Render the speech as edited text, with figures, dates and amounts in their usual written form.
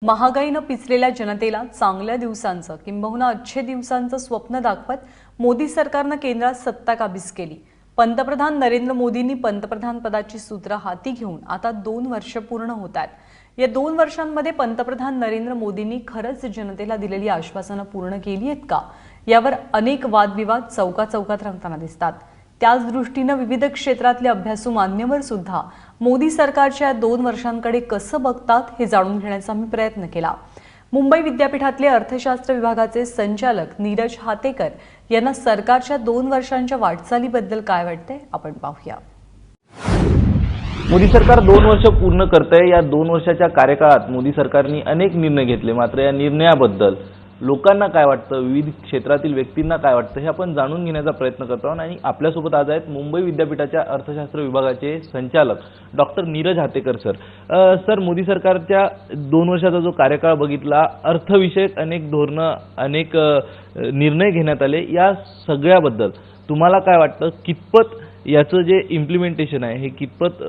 महागाईनं पिचलेल्या जनतेला चांगल्या दिवसांचं किंबहुना अच्छे दिवसांचं स्वप्न दाखवत मोदी सरकारनं केंद्रात सत्ता काबीज केली। पंतप्रधान नरेंद्र मोदींनी पंतप्रधान पदाची सूत्र हाती घेऊन आता 2 वर्ष पूर्ण होत आहेत। या 2 वर्षांमध्ये पंतप्रधान नरेंद्र मोदींनी खरंच जनतेला दिलेली आश्वासनं पूर्ण केली आहेत का, यावर अनेक वादविवाद चौकाचौकात रंगताना दिसतात। त्याच दृष्टीने विविध क्षेत्रातले अभ्यासू मान्यवर सुद्धा मोदी सरकारच्या 2 वर्षांकडे कसं बघतात हे जाणून घेण्याचा मी प्रयत्न केला। मुंबई विद्यापीठातले अर्थशास्त्र विभागाचे संचालक नीरज हातेकर यांना सरकारच्या 2 वर्षांच्या वाटचालीबद्दल काय वाटतंय आपण पाहूया। मोदी सरकार 2 वर्ष पूर्ण करतंय। या 2 वर्षाच्या कार्यकाळात मोदी सरकारने अनेक निर्णय घेतले, मात्र या निर्णयाबद्दल लोकांना काय वाटतं, विविध क्षेत्रातील व्यक्तींना काय वाटतं हे आपण जाणून घेण्याचा प्रयत्न करतो। आणि आपल्यासोबत आज आहेत मुंबई विद्यापीठाच्या अर्थशास्त्र विभागाचे संचालक doctor Neeraj Hatekar sir. Sir, Modi सरकारच्या 2 वर्षाचा जो कार्यकाळ बघितला, अर्थविषयक अनेक धोरणं, अनेक निर्णय घेण्यात आले, या सगळ्याबद्दल तुम्हाला काय वाटतं, कितपत याचं जे इम्प्लिमेंटेशन आहे हे कितपत